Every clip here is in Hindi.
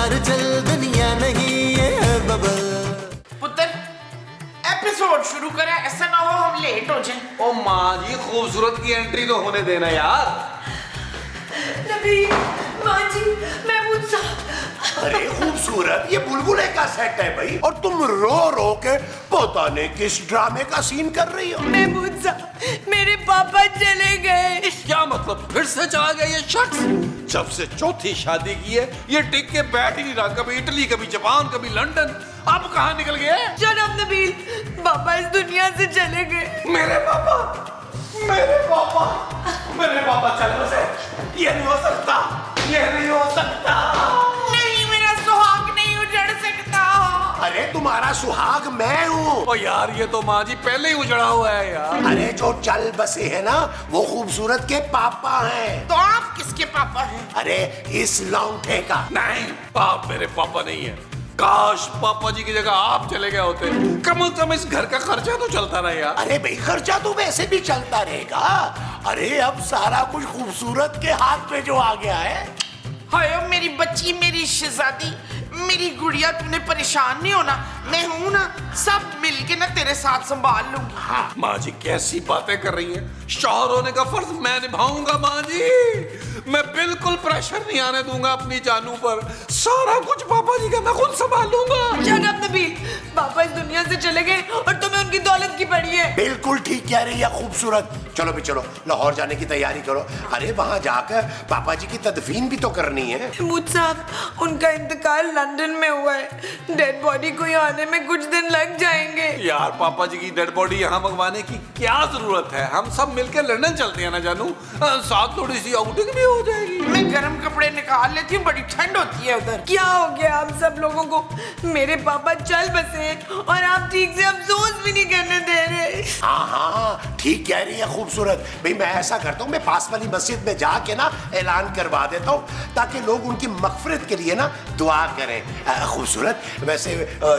हलचल दुनिया नहीं ये है बबल। पुत्र एपिसोड शुरू करें, ऐसा ना हो हम लेट हो जाएं। ओ माँ जी, खूबसूरत की एंट्री तो होने देना यार। नबी, माँ जी, महमूद साहब। अरे खूबसूरत, ये बुलबुले का सेट है भाई, और तुम रो रो के पता नहीं किस ड्रामे का सीन कर रही हो। महमूद साहब, मेरे पापा चले गए। क्या मतलब फिर से चला गया ये शख्स? जब से चौथी शादी की है ये टिक के बैठ ही नहीं रहा, कभी इटली कभी जापान कभी लंदन। अब कहाँ निकल गया? जनाब नबील, पापा इस दुनिया से चले गए। मेरे पापा, मेरे पापा, मेरे पापा चल बसे। ये नहीं हो सकता, ये नहीं हो सकता। नहीं, मेरा सुहाग नहीं उजड़ सकता। अरे तुम्हारा सुहाग मैं हूँ। ओ यार, ये तो माँ जी पहले ही उजड़ा हुआ है यार। अरे जो चल बसे है ना, वो खूबसूरत के पापा हैं। तो आप किसके पापा हैं? अरे इस लौंडे का। नहीं, आप मेरे पापा नहीं है। काश पापा जी की जगह आप चले गए होते, कम से कम इस घर का खर्चा तो चलता रहा यार। अरे भाई, खर्चा तो वैसे भी चलता रहेगा। अरे अब सारा कुछ खूबसूरत के हाथ में जो आ गया है। हाय मेरी बच्ची, मेरी शहजादी, मेरी गुड़िया, तूने परेशान नहीं होना, मैं हूं ना, सब मिलके ना तेरे साथ संभाल लूंगी। हाँ। माँ जी कैसी बातें कर रही हैं? शौहर होने का फर्ज मैं निभाऊंगा माँ जी। मैं बिल्कुल प्रेशर नहीं आने दूंगा अपनी जानू पर। सारा कुछ पापा जी का मैं खुद संभाल लूंगा। जनाब नबील, पापा इस दुनिया से चले गए और तुम्हें उनकी दौलत की पड़ी है। बिल्कुल ठीक कह रही है खूबसूरत। चलो भी चलो, लाहौर जाने की तैयारी करो। अरे वहां जाकर पापा जी की तदफीन भी तो करनी है। महमूद साहब, उनका इंतकाल लंदन में हुआ है। डेड बॉडी को यहाँ आने में कुछ दिन लग जाएंगे। यार पापा जी की डेड बॉडी यहाँ मंगवाने की क्या जरूरत है? हम सब मिलकर लंदन चलते हैं ना जानू, साथ थोड़ी सी आउटिंग भी हो जाएगी। मैं गर्म कपड़े निकाल लेती हूँ, बड़ी ठंड होती है उधर। क्या हो गया आप सब लोगों को? मेरे पापा चल बसे हैं और आप ठीक से अफसोस भी नहीं करने दे रहे। हाँ हाँ, ठीक कह रही है खूबसूरत। भाई मैं ऐसा करता हूँ, मैं पास वाली मस्जिद में जाके ना ऐलान करवा देता हूँ, ताकि लोग उनकी मगफिरत के लिए ना दुआ करें। खूबसूरत, वैसे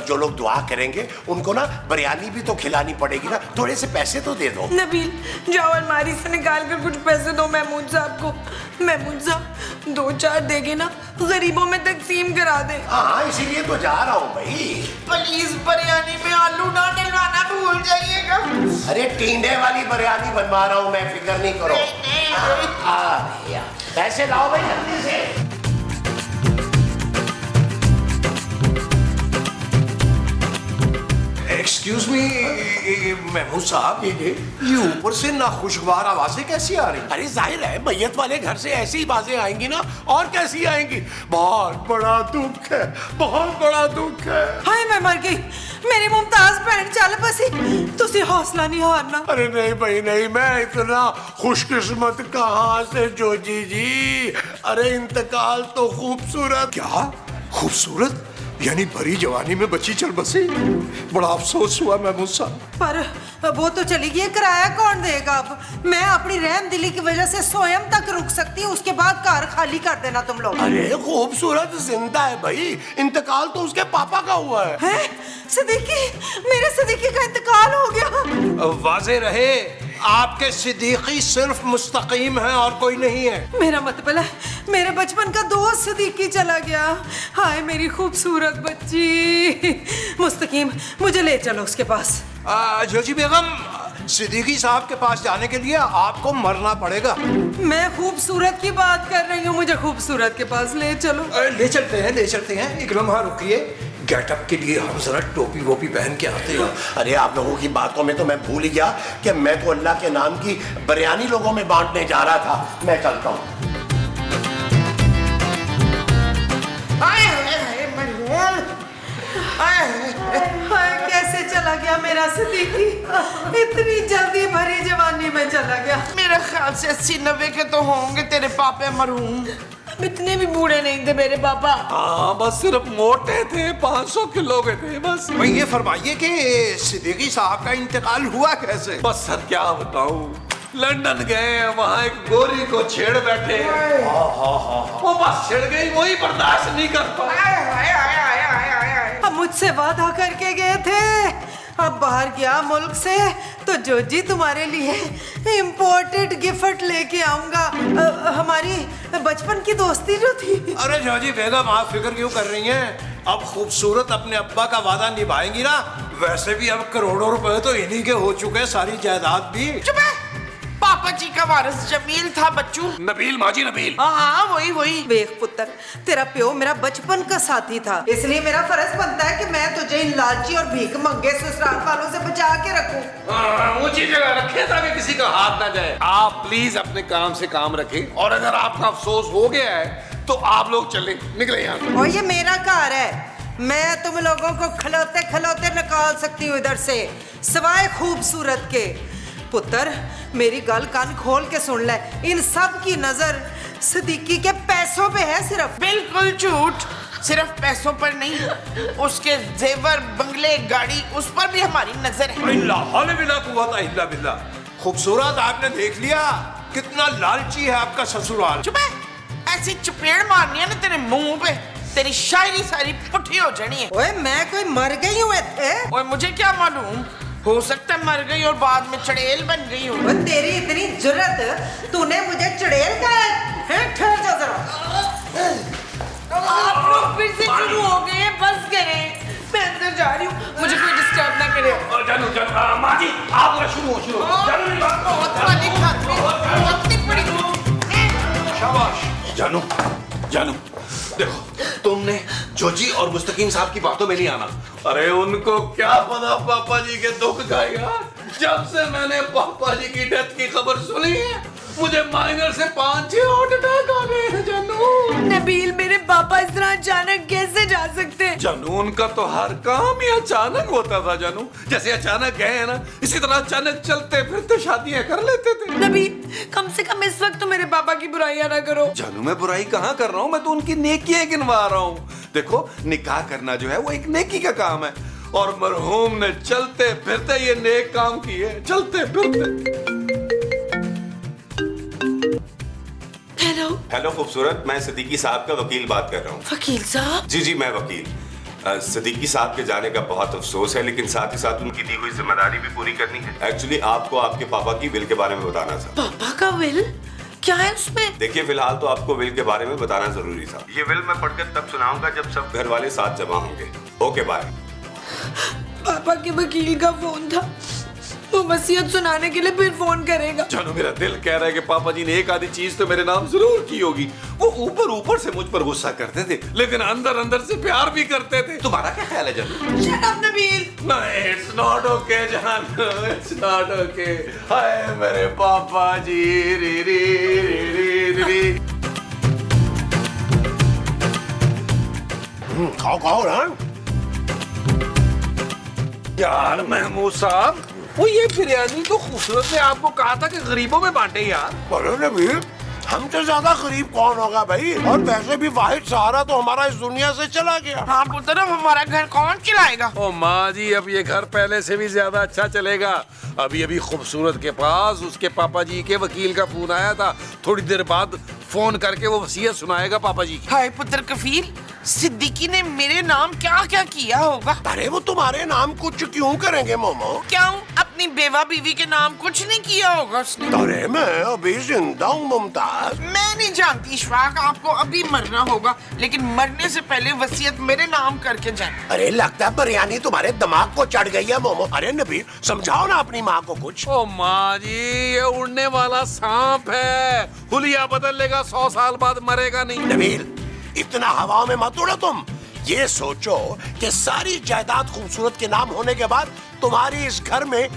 जो लोग दुआ करेंगे उनको ना बिरयानी भी तो खिलानी पड़ेगी ना, थोड़े से पैसे तो दे दो। नबील, जाओ अलमारी से निकाल कर कुछ पैसे दो महमूद साहब को। महमूद साहब 2-4 देंगे ना, गरीबों में तकसीम करा दे। हाँ, इसीलिए तो जा रहा हूँ भाई। प्लीज बिरयानी में आलू ना डलवाना भूल जाइएगा। अरे टींडे वाली बिरयानी बनवा रहा हूँ मैं, फिक्र नहीं करो। भैया पैसे लाओ भाई जल्दी से। एक्सक्यूज मी महमूद साहब, ये ऊपर से नाखुशगवार आवाजें कैसी आ रही? अरे जाहिर है, मैयत वाले घर से ऐसी बातें आएंगी ना, और कैसी आएंगी। बहुत बड़ा दुख है, बहुत बड़ा दुख है। हाय मैं मर गई, मेरी मुमताज बहन चल बसी। तुसी हौसला नहीं हारना। अरे नहीं भाई नहीं, मैं इतना खुशकिस्मत कहाँ से जोजी जी। अरे इंतकाल तो खूबसूरत। क्या खूबसूरत? यानी भरी जवानी में बच्ची चल बसी? बड़ा अफसोस हुआ महमूद साहब। पर वो तो चली गई, किराया कौन देगा अब? मैं अपनी रहम दिली की वजह से स्वयं तक रुक सकती हूँ, उसके बाद कार खाली कर देना तुम लोग। अरे खूबसूरत जिंदा है भाई, इंतकाल तो उसके पापा का हुआ है। हैं? सिद्दीकी, मेरे सिद्दीकी का इंतकाल हो गया। वाज़े रहे, आपके सिद्दीकी सिर्फ मुस्तकीम है और कोई नहीं है। मेरा मतलब है, मेरे बचपन का दोस्त सिद्दीकी चला गया। हाय मेरी खूबसूरत बच्ची। मुस्तकीम, मुझे ले चलो उसके पास। जोजी बेगम, सिद्दीकी साहब के पास जाने के लिए आपको मरना पड़ेगा। मैं खूबसूरत की बात कर रही हूँ, मुझे खूबसूरत के पास ले चलो। ले चलते हैं, ले चलते हैं। एक लम्हा रुकिए, गेटअप के लिए हम जरा टोपी वोपी पहन के आते हैं। अरे आप लोगों की बातों में तो मैं भूल ही गया कि मैं तो अल्लाह के नाम की बिरयानी लोगों में बांटने जा रहा था। मैं चलता हूँ। हाय कैसे चला गया मेरा सिद्दीकी, इतनी जल्दी भरी जवानी में चला गया। मेरे ख्याल से 80-90 के तो होंगे तेरे पापे मरहूम। अब इतने भी बूढ़े नहीं थे मेरे पापा। हाँ, बस सिर्फ मोटे थे, 500 किलो के थे बस। भाई ये फरमाइए कि सिद्दीकी साहब का इंतकाल हुआ कैसे? बस सर क्या बताऊं, लंदन गए, वहाँ एक गोरी को छेड़ बैठे। वो बस छिड़ गई, वही बर्दाश्त नहीं कर पाया। अब मुझसे वादा करके गए थे, अब बाहर गया मुल्क से तो जोजी तुम्हारे लिए इम्पोर्टेड गिफ्ट लेके आऊंगा। हमारी बचपन की दोस्ती जो थी। अरे जॉजी बेगम आप फिक्र क्यों कर रही हैं? अब खूबसूरत अपने अब्बा का वादा निभाएंगी ना। वैसे भी अब करोड़ों रुपए तो इन्हीं के हो चुके हैं, सारी जायदाद भी। चुप है। पापा जी का वारिस जमील था बच्चू। नबील माजी नबील। हाँ वही। देख पुत्र, तेरा प्यो मेरा बचपन का साथी था, इसलिए मेरा फर्ज बनता है कि मैं तुझे इन लालची और भीख मंगे ससुराल वालों से बचा के रखूं। ऊंची जगह रखे ताकि किसी का हाथ ना जाए। आप प्लीज अपने काम से काम रखें, और अगर आपका अफसोस हो गया है तो आप लोग चले निकले यहाँ से। और ये मेरा घर है, मैं तुम लोगों को खिलौते खिलौते निकाल सकती हूँ इधर से, सिवाय खूबसूरत के। पुत्र मेरी गल कान खोल के सुन ले, इन सब की नजर सिद्दीकी के पैसों पे है सिर्फ। बिल्कुल झूठ, सिर्फ पैसों पर नहीं, उसके जेवर बंगले गाड़ी उस पर भी हमारी नजर है। खूबसूरत आपने देख लिया कितना लालची है आपका ससुराल। चुप है। ऐसी चपेड़ मारनी है ना तेरे मुंह पे, तेरी शायरी सारी पुठी हो जानी है। ओए मैं कोई मर गई हूँ इत्थे? और मुझे क्या मालूम, हो सकता है मर गई और बाद में चड़ेल बन गई हूँ। ओए तेरी इतनी जुर्रत, तूने मुझे चड़ेल कहा है? ठहर जा जरा। आप लोग फिर से शुरू हो गए हैं, बस करें। मैं अंदर जा रही हूँ, मुझे कोई डिस्टर्ब ना करे। जानू माजी आप शुरू हो। बहुत वाली खाती हूँ, बहुत ही बड़ी। शाबाश जानू देखो, तुमने जोजी और मुस्तकीम साहब की बातों में नहीं आना। अरे उनको क्या पता पापा जी के दुख का यार। जब से मैंने पापा जी की डेथ की खबर सुनी है, मुझे माइनर से 5-6 हार्ट अटैक आ गए हैं जानू। नबील मेरे पापा इस तरह अचानक कैसे जा सकते हैं? जानू उनका तो हर काम ही अचानक होता था जानू। जैसे अचानक गए हैं ना, इसी तरह अचानक चलते फिरते शादियां कर लेते थे। नबील कम से कम इस वक्त तो मेरे पापा की बुराइयां ना करो। जानू मैं बुराई कहाँ कर रहा हूँ, मैं तो उनकी नेकियां गिनवा रहा हूँ। देखो निकाह करना जो है वो एक नेकी का काम है, और मरहूम ने चलते फिरते ये नेक काम किए, चलते फिरते। हेलो खूबसूरत, मैं सिद्दीकी साहब का वकील बात कर रहा हूँ। वकील साहब? जी मैं वकील। सिद्दीकी साहब के जाने का बहुत अफसोस है, लेकिन साथ ही साथ उनकी दी हुई जिम्मेदारी भी पूरी करनी है। एक्चुअली आपको आपके पापा की विल के बारे में बताना था। पापा का विल? क्या है उसमें? देखिए फिलहाल तो आपको विल के बारे में बताना जरूरी था। ये विल मैं पढ़कर तब सुनाऊंगा जब सब घर वाले साथ जमा होंगे। Okay bye. पापा के वकील का फोन था, वो वसीयत सुनाने के लिए फिर फोन करेगा। जानू मेरा दिल कह रहा है कि पापा जी ने एक आधी चीज तो मेरे नाम जरूर की होगी। वो ऊपर ऊपर से मुझ पर गुस्सा करते थे, लेकिन अंदर अंदर से प्यार भी करते थे। तुम्हारा क्या ख्याल है जानू? Shut up Nabeel. नहीं, इट्स नॉट ओके जानू, इट्स नॉट ओके। हाय मेरे पापा जी री री री री री। खाओ ना यार महमूद साहब, वो ये बिरयानी तो खूबसूरत ने आपको कहा था कि गरीबों में बांटे यार। बोलो नबील, हमसे ज्यादा गरीब कौन होगा भाई? और वैसे भी वाहिद सहारा तो हमारा इस दुनिया से चला गया। हाँ पुत्र, अब हमारा घर कौन चलाएगा? ओ माँ जी, अब ये घर पहले से भी ज्यादा अच्छा चलेगा। अभी खूबसूरत के पास उसके पापा जी के वकील का फोन आया था। थोड़ी देर बाद फोन करके वो वसीयत सुनाएगा पापा जी की। हाय पुत्र कफील, सिद्दीकी ने मेरे नाम क्या क्या किया होगा? अरे वो तुम्हारे नाम कुछ क्यों करेंगे मोमो? क्यों? अपनी बेवा बीवी के नाम कुछ नहीं किया होगा उसने। अरे मैं अभी जिंदा हूँ मुमताज। मैं नहीं जानती इशफाक, आपको अभी मरना होगा, लेकिन मरने से पहले वसीयत मेरे नाम करके जाए। अरे लगता है बिरयानी तुम्हारे दिमाग को चढ़ गई है मोमो। अरे नबील समझाओ ना अपनी माँ को कुछ। ओ माँ जी, ये उड़ने वाला सांप है, हुलिया बदल लेगा, 100 साल बाद मरेगा नहीं। नबील इतना हवा में मत उड़ो तुम। ये सोचो कि सारी जायदाद खूबसूरत के नाम होने के बाद तुम्हारी इस घर में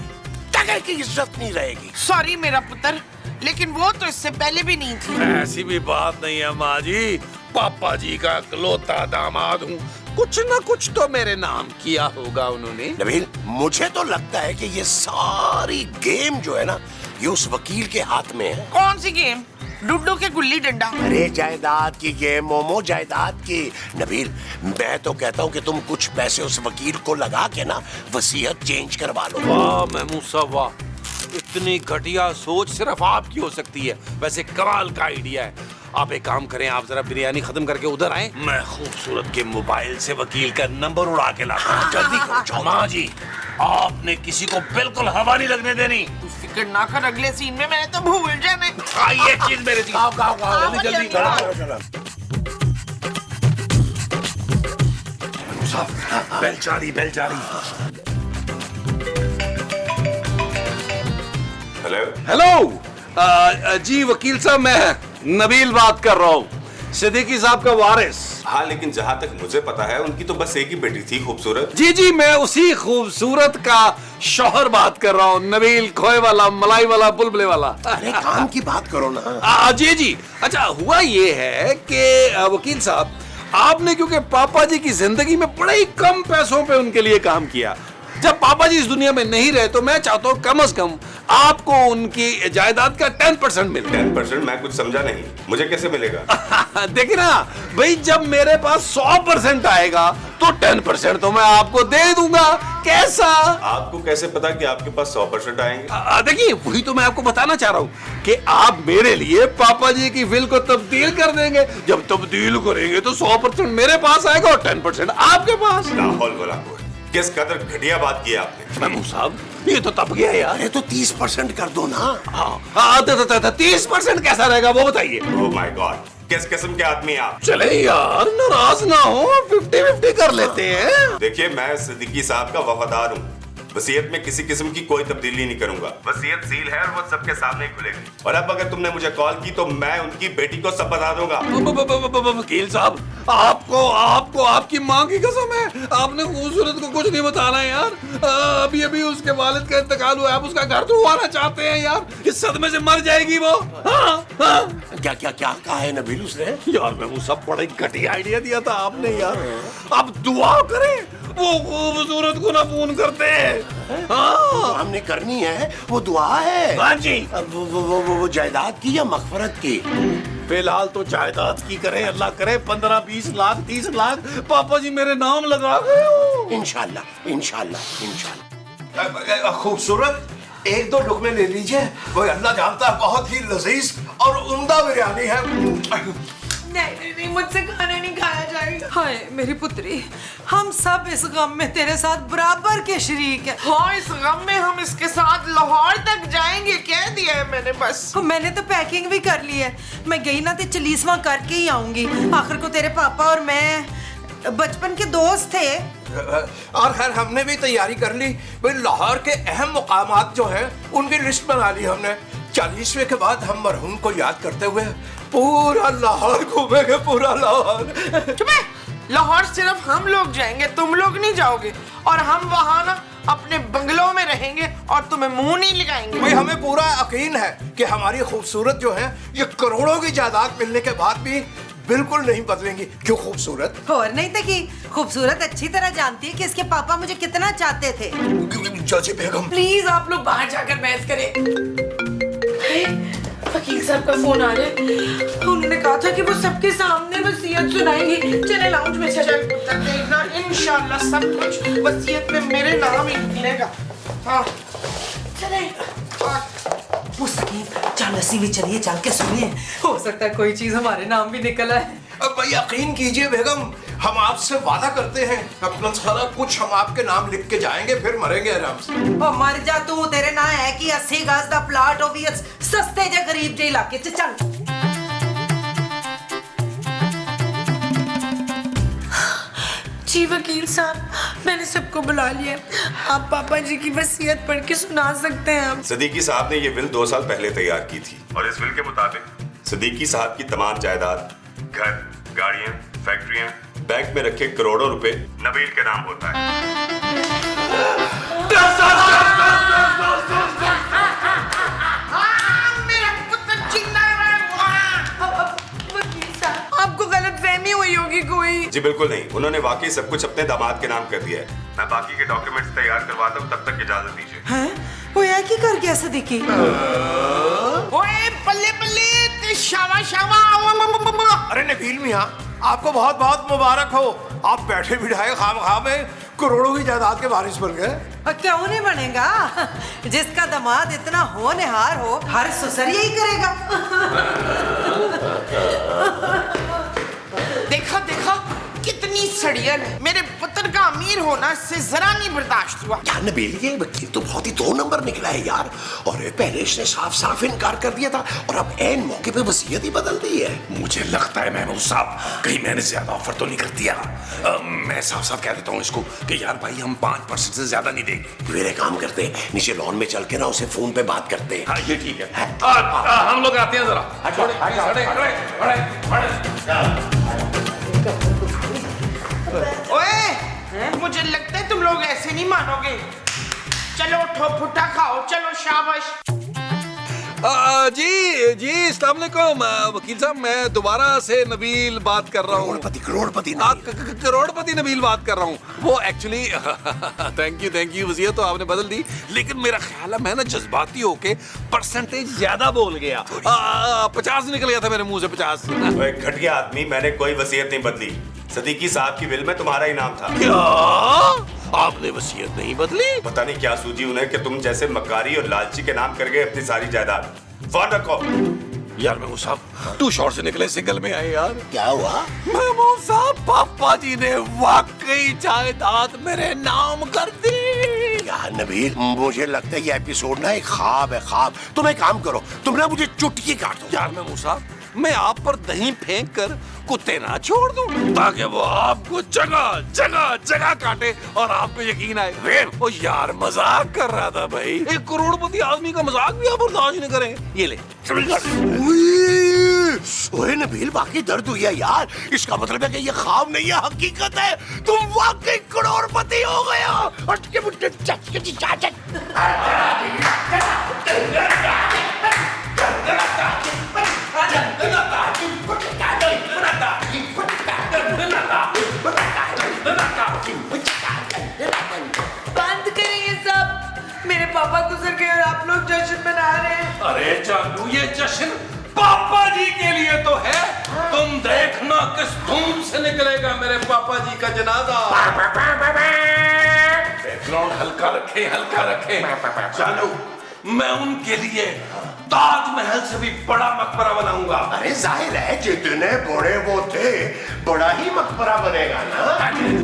टके की इज्जत नहीं रहेगी। सॉरी मेरा पुत्र, लेकिन वो तो इससे पहले भी नहीं थी। ऐसी भी बात नहीं है माँ जी, पापा जी का इकलौता दामाद हूँ, कुछ न कुछ तो मेरे नाम किया होगा उन्होंने। नबील मुझे तो लगता है कि ये सारी गेम जो है ना, ये उस वकील के हाथ में है। कौन सी गेम? लूडो के गुल्ली डंडा? अरे जायदाद की गेम मोमो, जायदाद की। नबील मैं तो कहता हूँ कि तुम कुछ पैसे उस वकील को लगा के ना वसीयत चेंज करवा लो। वाह महमूद साहब वाह, इतनी घटिया सोच सिर्फ आपकी हो सकती है। वैसे कमाल का आइडिया है। आप एक काम करें, आप जरा बिरयानी खत्म करके उधर आए, मैं खूबसूरत के मोबाइल से वकील का नंबर उड़ा के लाता हूं। जल्दी करो माँ जी। आपने किसी को बिल्कुल हवा नहीं लगने देनी। तू फिक्र ना कर, अगले सीन में मैंने तो भूल जाना है। ये चीज मेरे जी। जल्दी जल्दी बेलचारी। हेलो। हेलो जी वकील साहब, मैं नबील बात कर रहा हूँ, सिद्दीकी साहब का वारिस। हाँ, लेकिन जहाँ तक मुझे पता है उनकी तो बस एक ही बेटी थी, खूबसूरत। जी, मैं उसी खूबसूरत का शौहर बात कर रहा हूँ, नबील, खोए वाला, मलाई वाला, बुलबुले वाला। अरे काम की बात करो ना। जी। अच्छा, हुआ ये है कि वकील साहब, आपने क्योंकि पापा जी की जिंदगी में बड़े ही कम पैसों पे उनके लिए काम किया, जब पापा जी इस दुनिया में नहीं रहे, तो मैं चाहता हूँ कम से कम आपको उनकी जायदाद का 10% मिले। 10%? मैं कुछ समझा नहीं, मुझे कैसे मिलेगा? देखिए ना भाई, जब मेरे पास 100% आएगा तो 10% तो मैं आपको दे दूंगा। कैसा? आपको कैसे पता कि आपके पास 100% आएंगे? देखिए, वही तो मैं आपको बताना चाह रहा हूँ कि आप मेरे लिए पापा जी की विल को तब्दील कर देंगे। जब तब्दील करेंगे तो 100% मेरे पास आएगा और 10% आपके पास। लाहौल वाला कोई, किस कदर घटिया बात की आपने। महमूद साहब, ये तो तब गया यार। अरे तो 30% कर दो ना। हाँ, 30% कैसा रहेगा वो बताइए। ओह माय गॉड, किस किस्म के आदमी आप। चले यार, नाराज ना हो, 50-50 कर लेते हैं। देखिए, मैं सिद्दीकी साहब का वफादार हूँ, वसीयत में किसी किस्म की कोई तब्दीली नहीं करूंगा। वसीयत सील है और वो सबके सामने खुलेगी। और अब अगर तुमने मुझे कॉल की तो मैं उनकी बेटी को सब बता दूंगा। वकील साहब, आपको आपकी माँ की कसम है, आपने खूबसूरत को कुछ नहीं बताना है यार। अभी उसके वालिद का इंतकाल हुआ है, आप उसका घर तुड़वाना चाहते हैं यार, इस सदमे से मर जाएगी वो। क्या कहा है नबील उसने? यार मैं वो सब बड़ा घटिया आइडिया दिया था आपने यार। अब दुआ करें वो खूबसूरत को ना फोन करते हैं। जो हमने करनी है वो दुआ है। हाँ जी। वो जायदाद की या मगफरत की? फिलहाल तो जायदाद की करे, अल्लाह करे 15-20 लाख 30 लाख पापा जी मेरे नाम लगा गए। इंशाल्लाह। खूबसूरत, 1-2 लुकमे ले लीजिए, वो अल्लाह जानता है बहुत ही लजीज और उम्दा बिरयानी है। नहीं, मुझसे खाना नहीं खाया जाएगा। हाय मेरी पुत्री, हम सब इस गम में तेरे साथ बराबर के शरीक हैं। हाँ, इस गम में हम इसके साथ लाहौर तक जाएंगे, कह दिया है मैंने बस। मैंने तो पैकिंग भी कर ली है, मैं गई ना तो चलीसवा करके ही आऊंगी। आखिर को तेरे पापा और मैं बचपन के दोस्त थे। और खैर हमने भी तैयारी कर ली भाई, लाहौर के अहम मुकामात जो हैं उनकी लिस्ट बना ली हमने। 40वें के बाद हम मरहूम को याद करते हुए पूरा लाहौर घूमेंगे, पूरा लाहौर। चुप है, लाहौर सिर्फ हम लोग जाएंगे, तुम लोग नहीं जाओगे। और हम वहाँ ना अपने बंगलों में रहेंगे और तुम्हें मुंह नहीं लगाएंगे। भाई हमें पूरा यकीन है कि हमारी खूबसूरत जो है ये करोड़ों की जायदाद मिलने के बाद भी बिल्कुल नहीं बदलेंगी। क्यों खूबसूरत? और नहीं तो की खूबसूरत अच्छी तरह जानती है कि इसके पापा मुझे कितना चाहते थे। जजी बेगम, प्लीज आप लोग बाहर जाकर बहस करें। वकील साहब का फोन आ रहा है, उन्होंने कहा था कि वो सबके सामने वसीयत सुनाएंगे। चले लाउंज में चल। देखना, इंशाल्लाह सब कुछ वसीयत में मेरे नाम ही लिखेगा। हाँ, चले। मुस्किन, चल अस्सी भी चलिए, चल के सुनिए, हो सकता है कोई चीज हमारे नाम भी निकल आए। अब भाई यकीन कीजिए बेगम, हम आपसे वादा करते हैं अपना सारा कुछ हम आपके नाम लिख के जाएंगे, फिर मरेंगे आराम से। और मर जा तू, तेरे ना है कि 80 गज दा प्लाट होवी सस्ते जे गरीब जे इलाके च। चल जी वकील साहब, मैंने सबको बुला लिया, आप पापा जी की वसीयत पढ़ के सुना सकते हैं। आप सिद्दीकी साहब ने ये विल 2 साल पहले तैयार की थी और इस विल के मुताबिक सिद्दीकी साहब की तमाम जायदाद, घर, गाड़ियां, फैक्ट्रियां, बैंक में रखे करोड़ों रुपए नबील के नाम होता है। वकील साहब, आपको गलतफहमी हुई होगी कोई। जी बिल्कुल नहीं, उन्होंने वाकई सब कुछ अपने दामाद के नाम कर दिया है। मैं बाकी के डॉक्यूमेंट्स तैयार करवाता हूँ, तब तक इजाजत दीजिए। हैं? वो यह की कर गया सिद्दीकी? ओए बल्ले बल्ले, ते शावा शावा। अरे नबील मियाँ, आपको बहुत बहुत मुबारक हो, आप बैठे बिठाए खामखा में करोड़ों की जायदाद के वारिस बन गए। क्यों नहीं बनेगा? जिसका दामाद इतना होनहार हो, हर ससुर यही करेगा। देखा देखा, कितनी इतनी सड़ियल है। मेरे पुत्र का अमीर होना इससे जरा नहीं बर्दाश्त हुआ। यार नबील, ये वकील तो बहुत ही 2 नंबर निकला है यार। और पहले इसने साफ साफ इनकार कर दिया था और अब ऐन मौके पे वसीयत ही बदल दी है। मुझे लगता है महमूद साहब कहीं मैंने ज्यादा ऑफर तो नहीं कर दिया। मैं साफ साफ कह देता हूँ इसको कि यार भाई हम 5% से ज्यादा नहीं देंगे। मेरे काम करते हैं, नीचे लॉन में चल के ना उसे फोन पे बात करते हैं। हाँ ये ठीक है। हम लोग आते हैं जरा। ओए, मुझे लगता है तुम लोग ऐसे नहीं मानोगे। चलो उठो, फुट्टा खाओ, चलो शाबाश। जी अस्सलाम वालेकुम वकील साहब, मैं दोबारा से नबील बात कर रहा हूँ। करोड़पति नबील। करोड़पति नबील बात कर रहा हूँ। वो एक्चुअली थैंक यू वसीयत तो आपने बदल दी, लेकिन मेरा ख्याल है मैं ना जज्बाती होके परसेंटेज ज्यादा बोल गया। 50 निकल गया था मेरे मुंह से 50। घटिया आदमी, मैंने कोई वसीयत नहीं बदली। सदीकी साहब की विल में तुम्हारा ही नाम था। क्या आपने वसीयत नहीं बदली? पता नहीं क्या सूझी उन्हें कि तुम जैसे मकारी और लालची के नाम कर गए अपनी सारी जायदाद। फोन रखो। यार महमूद साहब, 2 शॉट से निकले सिंगल में आए यार। क्या हुआ? महमूद साहब, पापा जी ने वाकई जायदाद मेरे नाम कर दी। यार नबील, मुझे लगता है ये एपिसोड ना एक ख्वाब है, ख्वाब। तुम एक काम करो, तुम ना मुझे चुटकी काट दो। यार महमूद साहब, मैं आप पर दही फेंक कर कुत्ते ना छोड़ दूं ताकि वो आपको जगह जगह जगह काटे और आपको यकीन आए। ओ यार, मजाक कर रहा था भाई। 1 करोड़पति आदमी का मजाक भी आप बर्दाश्त नहीं करें। ये ले। ओए नबील, वाकई दर्द हुई है यार। इसका मतलब है कि ये ख्वाब नहीं है, हकीकत है। तुम वाकई करोड़पति हो गए हो। बंद करें ये सब। मेरे पापा गुजर गए और आप लोग जश्न मना रहे हैं। अरे जानू, ये जश्न पापा जी के लिए तो है। तुम देखना किस धूम से निकलेगा मेरे पापा जी का जनाजा। बैकग्राउंड हल्का रखें। जानू, मैं उनके लिए ताजमहल से भी बड़ा मकबरा बनाऊंगा। अरे जाहिर है, जितने बड़े वो थे बड़ा ही मकबरा बनेगा ना।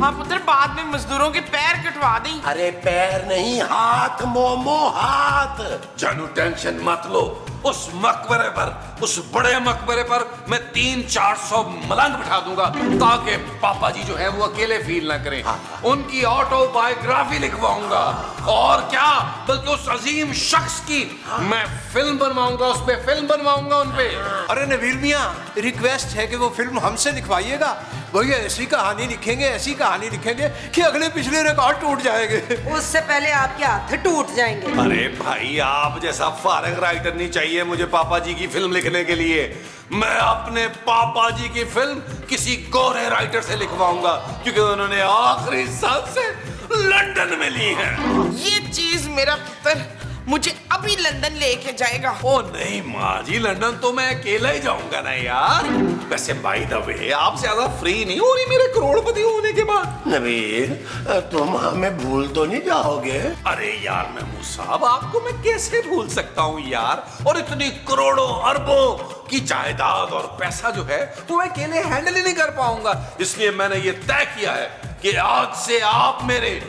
हाँ पुत्र, बाद में मजदूरों के पैर कटवा दें। अरे पैर नहीं, हाथ मोमो, हाथ। जानू टेंशन मत लो, उस मकबरे पर, उस बड़े मकबरे पर मैं 300-400 मलंग बिठा दूंगा ताकि पापा जी जो है वो अकेले फील ना करें। उनकी ऑटोबायोग्राफी लिखवाऊंगा और क्या, बल्कि उस अजीम शख्स की मैं फिल्म बनवाऊंगा, उस पे फिल्म बनवाऊंगा उन पे। अरे नबील मियां, रिक्वेस्ट है कि वो फिल्म हमसे लिखवाइएगा। भैया ऐसी कहानी लिखेंगे कि अगले पिछले रिकॉर्ड टूट जाएंगे। उससे पहले आपके हाथ टूट जाएंगे। अरे भाई, आप जैसा फारिग राइटर नहीं चाहिए मुझे पापा जी की फिल्म लिखने के लिए। मैं अपने पापा जी की फिल्म किसी गोरे राइटर से लिखवाऊंगा क्योंकि उन्होंने आखिरी सांस से लंदन में ली है। ये चीज मेरा पुत्र मुझे अभी लंदन लेके जाएगा। ओ नहीं माँ जी, लंदन तो मैं अकेला ही जाऊंगा ना यार। वैसे बाय द वे, आप ज्यादा फ्री नहीं हो रही मेरे करोड़पति होने के बाद। नबील, तुम हमें भूल तो नहीं जाओगे? अरे यार महमूद साहब, आपको मैं कैसे भूल सकता हूँ यार। और इतनी करोड़ों अरबों की जायदाद और पैसा जो है वो मैं अकेले हैंडल ही नहीं कर पाऊंगा। इसलिए मैंने ये तय किया है कि आज से आप मेरे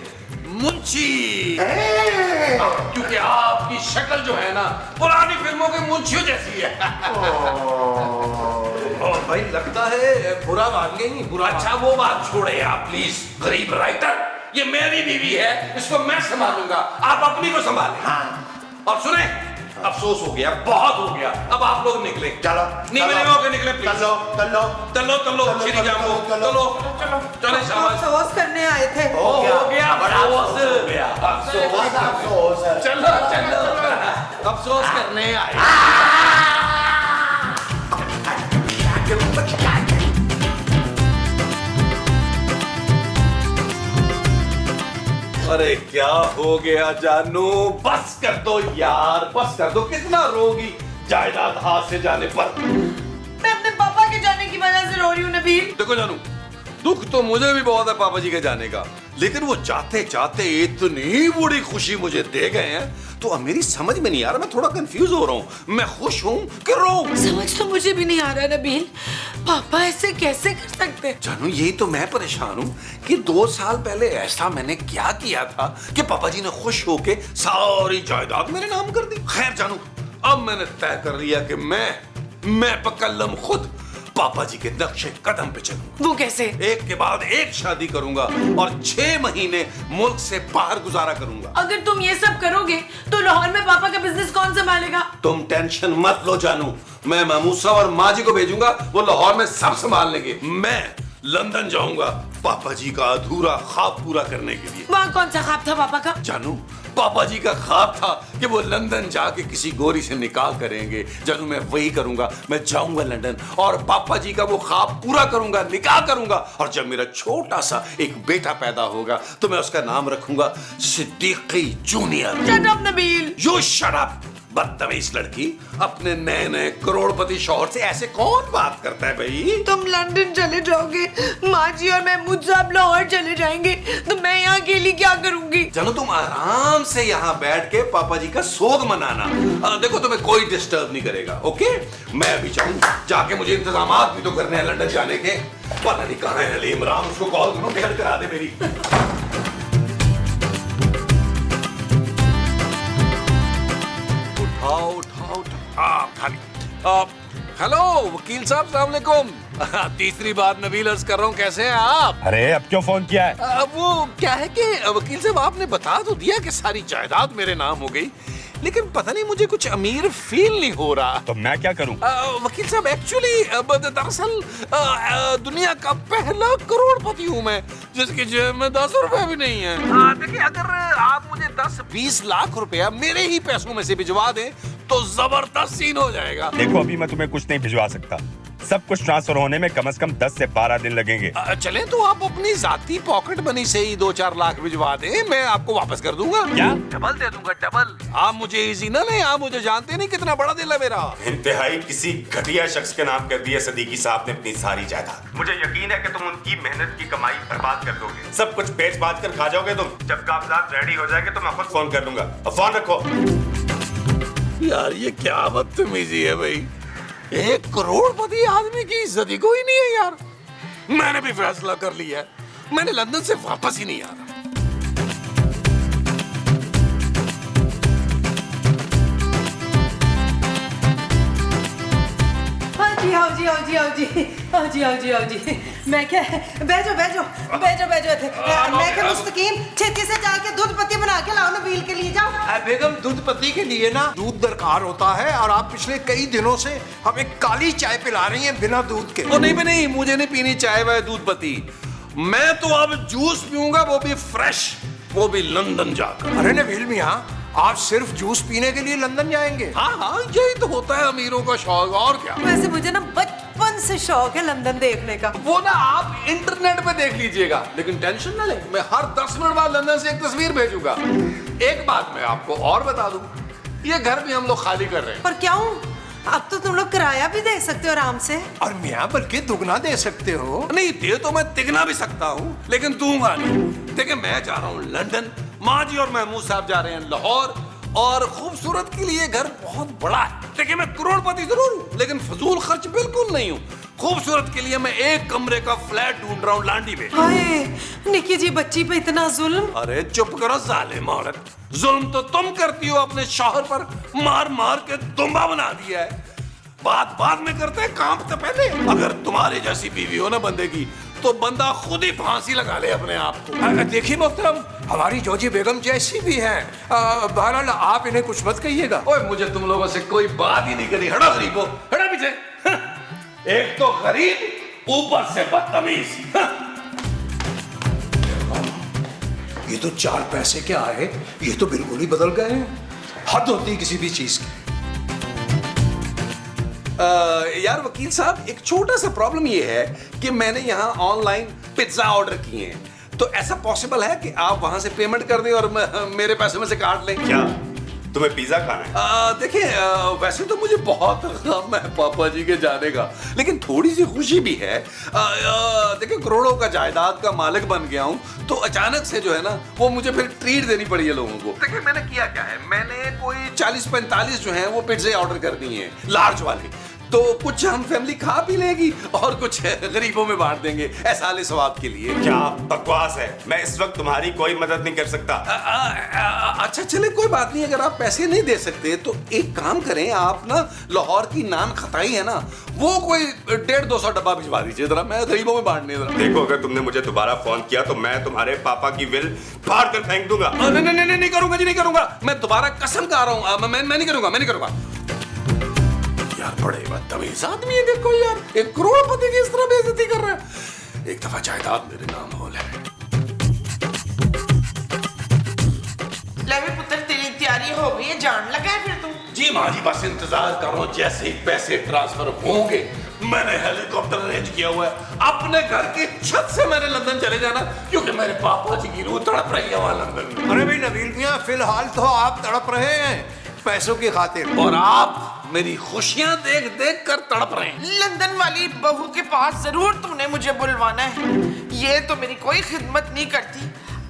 मुंशी, क्योंकि आपकी शक्ल जो है ना पुरानी फिल्मों के मुंशियों जैसी है। और भाई लगता है बुरा मान गई। बुरा। अच्छा वो बात छोड़े आप प्लीज। गरीब राइटर, ये मेरी बीवी है, इसको मैं संभालूंगा, आप अपनी को संभालें। और सुने, अफसोस हो गया, बहुत हो गया, अब आप लोग निकले। चलो, नहीं मिलेगा के निकले प्लीज। चलो श्री जामो, चलो शाबाश। अफसोस करने आए थे। हो गया बड़ा अफसोस हो गया। चलो अफसोस करने आए। अरे क्या हो गया जानू, बस कर दो यार, बस कर दो। कितना रोगी जायदाद हाथ से जाने पर। मैं अपने पापा के जाने की वजह से रो रही हूँ नबील। देखो जानू, दुख तो मुझे भी बहुत है पापा जी के जाने का, लेकिन वो जाते जाते इतनी बड़ी खुशी मुझे दे गए हैं तो अब मेरी समझ में नहीं आ रहा, मैं थोड़ा कंफ्यूज हो रहा हूँ, मैं खुश हूँ कि रोऊं? समझ तो मुझे भी नहीं आ रहा नबील, पापा ऐसे कैसे कर सकते हैं? जानू यही तो मैं परेशान हूँ कि 2 साल पहले ऐसा मैंने क्या किया था कि पापा जी ने खुश होके सारी जायदाद मेरे नाम कर दी। खैर जानू, अब मैंने तय कर लिया कि मैं पकल्लम खुद पापा जी के नक्शे कदम पे चलूंगा। वो कैसे? एक के बाद एक शादी करूंगा और 6 महीने मुल्क से बाहर गुजारा करूंगा। अगर तुम ये सब करोगे तो लाहौर में पापा का बिजनेस कौन संभालेगा? तुम टेंशन मत लो जानू, मैं महमूद साहब और माँ जी को भेजूंगा, वो लाहौर में सब संभाल लेंगे। मैं लंदन जाऊंगा पापा जी का अधूरा ख्वाब पूरा करने के लिए। वहाँ कौन सा ख्वाब था पापा का? जानू पापा जी का ख्वाब था कि वो लंदन जाके किसी गोरी से निकाह करेंगे। जानू मैं वही करूंगा, मैं जाऊंगा लंदन और पापा जी का वो ख्वाब पूरा करूंगा, निकाह करूंगा। और जब मेरा छोटा सा एक बेटा पैदा होगा तो मैं उसका नाम रखूंगा Siddiqui junior. Shut up Nabeel. You shut up बदतमीज लड़की, अपने नए नए करोड़पति शौहर से ऐसे कौन बात करता है भाई? तुम लंदन चले जाओगे, माँ जी और महमूद साहब लाहौर चले जाएंगे, तो मैं यहाँ अकेली क्या करूंगी? चलो तुम आराम से यहाँ बैठ के पापा जी का सोग मनाना। देखो तुम्हें कोई डिस्टर्ब नहीं करेगा, ओके? मैं अभी जाऊँ, जाके मुझे इंतजामात भी तो करने हैं लंदन जाने के। पता नहीं कहाँ है हलीम राम, उसको कॉल करूँ, टिकट करा दे मेरी। उठाओ खाली। हेलो वकील साहब, सलाम अलैकुम। तीसरी बार नबील अर्ज कर रहा हूँ, कैसे हैं आप? अरे अब क्यों फोन किया है? वो क्या है कि वकील साहब आपने बता तो दिया कि सारी जायदाद मेरे नाम हो गई, लेकिन पता नहीं मुझे कुछ अमीर फील नहीं हो रहा। तो मैं क्या करूं? वकील साहब एक्चुअली दरअसल दुनिया का पहला करोड़पति हूँ मैं, जिसकी जेब में 10 रुपए भी नहीं है। देखिए अगर आप मुझे 10-20 लाख रुपया मेरे ही पैसों में से भिजवा दें तो जबरदस्त सीन हो जाएगा। देखो अभी मैं तुम्हें कुछ नहीं भिजवा सकता, सब कुछ ट्रांसफर होने में कम से कम 10 से 12 दिन लगेंगे। चलें तो आप अपनी जाती पॉकेट मनी से ही 2-4 लाख भिजवा दें, मैं आपको वापस कर दूंगा। क्या? डबल दे दूंगा, डबल। आप मुझे इजी ना लें, आप मुझे जानते नहीं कितना बड़ा दिल है मेरा। इंतहाई किसी घटिया शख्स के नाम कर दिया सिद्दीकी साहब ने अपनी सारी जायदाद। मुझे यकीन है कि तुम उनकी मेहनत की कमाई बर्बाद कर दोगे, सब कुछ बेच बाच कर खा जाओगे तुम। जब कागजात रेडी हो जाएंगे तो मैं खुद फोन कर दूंगा। अब फोन रखो। यार ये क्या बदतमीजी है भाई, 1 करोड़पति आदमी की इज्जत ही कोई नहीं है यार। मैंने भी फैसला कर लिया है, मैंने लंदन से वापस ही नहीं आना। आओ जी। मैं क्या बैठो मैं क्या मुस्तकीम छेती से जाके दूध पत्ती बना के लाओ नबील के लिए। जाओ बेगम, दूध पत्ती के लिए ना दूध दरकार होता है और आप पिछले कई दिनों से हमें काली चाय पिला रही हैं बिना दूध के। नहीं, मुझे नहीं पीनी चाय व दूध पत्ती। मैं तो अब जूस पीऊंगा, वो भी फ्रेश, वो भी लंदन जाकर। अरे नबील मियां, आप सिर्फ जूस पीने के लिए लंदन जाएंगे? हाँ यही तो होता है अमीरों का शौक, और क्या। वैसे मुझे ना बचपन से शौक है लंदन देखने का। वो ना आप इंटरनेट पे देख लीजिएगा, लेकिन टेंशन ना लें, मैं हर 10 मिनट बाद लंदन से एक तस्वीर भेजूंगा। एक बात मैं आपको और बता दूं, ये घर भी हम लोग खाली कर रहे हैं। पर क्यों? अब तो तुम लोग किराया भी दे सकते हो आराम से। और मियां बल्कि दुगना दे सकते हो। नहीं दे तो मैं तिगना भी सकता हूँ, लेकिन दूंगा नहीं। देखिए मैं जा रहा हूँ लंदन, माँ जी और महमूद साहब जा रहे हैं लाहौर, और खूबसूरत के लिए घर बहुत बड़ा है। देखिए मैं करोड़पति जरूर हूँ, लेकिन फजूल खर्च बिल्कुल नहीं हूँ। खूबसूरत के लिए मैं 1 कमरे का फ्लैट ढूंढ रहा हूँ लांडी में। हाय निकी जी, बच्ची पे इतना जुल्म। अरे चुप करो जालिम औरत, जुल्म तो तुम करती हो, अपने शौहर पर मार मार के दुम्बा बना दिया है। बात बाद में करते हैं, काम तो पहले। अगर तुम्हारी जैसी बीवी हो ना बंदे की, तो बंदा खुद ही फांसी लगा ले अपने आप को। देखिए मोहतरम, हमारी जोजी बेगम जैसी भी हैं। बहरहाल आप इन्हें कुछ मत कहिएगा। ओए मुझे तुम लोगों से कोई बात ही नहीं करनी। हटा गरीबो, हटा पीछे। एक तो गरीब, ऊपर से बदतमीज। ये तो 4 पैसे क्या आए, ये तो बिल्कुल ही बदल गए हैं। हद होती है किसी भी चीज की। यार वकील साहब, एक छोटा सा प्रॉब्लम ये है कि मैंने यहाँ ऑनलाइन पिज्जा ऑर्डर किए हैं, तो ऐसा पॉसिबल है कि आप वहां से पेमेंट कर दें और मेरे पैसे में से काट लें क्या? तुम्हें पिज्जा खाना है? देखिए वैसे तो मुझे बहुत गम है पापा जी के जाने का, लेकिन थोड़ी सी खुशी भी है। देखिए करोड़ों का जायदाद का मालिक बन गया हूँ, तो अचानक से जो है ना वो मुझे फिर ट्रीट देनी पड़ी है लोगों को। देखिए मैंने किया क्या है, मैंने कोई 40-45 जो है वो पिज्जे ऑर्डर कर दिए हैं, लार्ज वाले। तो कुछ हम फैमिली खा भी लेगी और कुछ गरीबों में बांट देंगे, ऐसा वाले स्वाद के लिए। क्या बकवास है, मैं इस वक्त तुम्हारी कोई मदद नहीं कर सकता। अच्छा चले कोई बात नहीं, अगर आप पैसे नहीं दे सकते तो एक काम करें, आप ना लाहौर की नान खताई है ना, वो कोई 150-200 डब्बा भिजवा दीजिए जरा, मैं गरीबों में बांटने जरा। देखो अगर तुमने मुझे दोबारा फोन किया तो मैं तुम्हारे पापा की विल फाड़ कर फेंक दूंगा। नहीं करूंगा जी, नहीं करूंगा, मैं दोबारा कसम खा रहा हूँ, मैं नहीं करूंगा। यार बड़े बदतमीज आदमी है, देखो यार, एक करोड़पति की इस तरह बेइज्जती कर रहा है। एक दफा जायदाद मेरे नाम हो ले। ले भी पुत्र, तेरी तैयारी हो गई है, जान लगा है फिर तू? जी माँ जी, बस इंतजार करो, जैसे ही पैसे ट्रांसफर होंगे मैंने हेलीकॉप्टर अरेंज किया हुआ है, अपने घर की छत से मैंने लंदन चले जाना, क्योंकि मेरे पापा जी की रूह तड़प रही है वहां लंदन में। अरे भाई नबील मियां, फिलहाल तो आप तड़प रहे हैं पैसों की खातिर, और आप मेरी खुशियां देख देख कर तड़प रहे हैं। लंदन वाली बहू के पास जरूर तूने मुझे बुलवाना है, ये तो मेरी कोई खिदमत नहीं करती।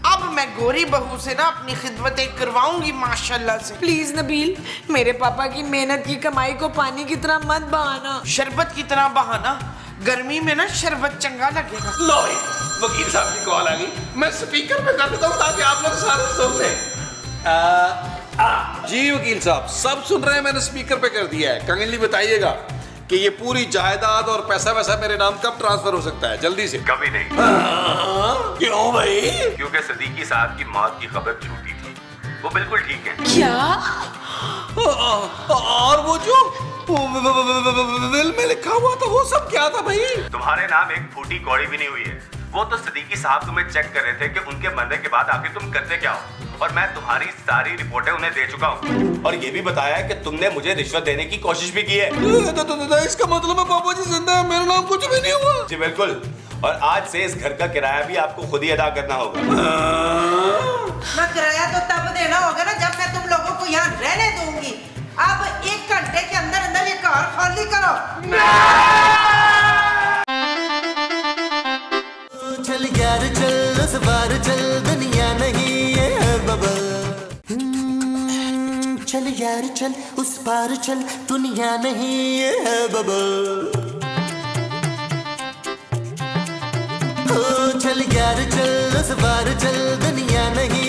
अब मैं गोरी बहू से ना अपनी खिदमतें करवाऊंगी माशाल्लाह से। प्लीज नबील, मेरे पापा की मेहनत की कमाई को पानी की तरह मत बहाना। शरबत की तरह बहाना, गर्मी में ना शरबत चंगा लगेगा। लो वकील साहब की कॉल आ गई, मैं स्पीकर पे कर देता हूँ ताकि आप लोग सारे सुन लें। जी वकील साहब, सब सुन रहे हैं, मैंने स्पीकर पे कर दिया है। काइंडली बताइएगा कि ये पूरी जायदाद और पैसा वैसा मेरे नाम कब ट्रांसफर हो सकता है, जल्दी से। कभी नहीं। क्यों भाई? क्योंकि सदीकी साहब की मौत की खबर झूठी थी, वो बिल्कुल ठीक है। क्या? और वो जो विल में लिखा हुआ था वो सब क्या था भाई? तुम्हारे नाम एक फूटी कौड़ी भी नहीं हुई है। वो तो सदीकी साहब तुम्हें चेक कर रहे थे कि उनके मरने के बाद आखिर तुम करते क्या हो, और मैं तुम्हारी सारी रिपोर्टें उन्हें दे चुका हूँ, और ये भी बताया है कि तुमने मुझे रिश्वत देने की कोशिश भी की है। इसका मतलब है पापा जी जिंदा है, मेरा नाम कुछ भी नहीं हुआ। जी बिल्कुल, और आज से इस घर का किराया भी आपको खुद ही अदा करना होगा। ना किराया तो तब देना होगा ना जब मैं तुम लोगों को यहाँ रहने दूंगी। अब 1 घंटे के अंदर अंदर ये कार खाली करो। चल यार चल, उस बार चल, दुनिया नहीं है बबल। चल यार चल, उस पार चल, दुनिया नहीं है बबल। चल यार चल, उस बार चल, दुनिया नहीं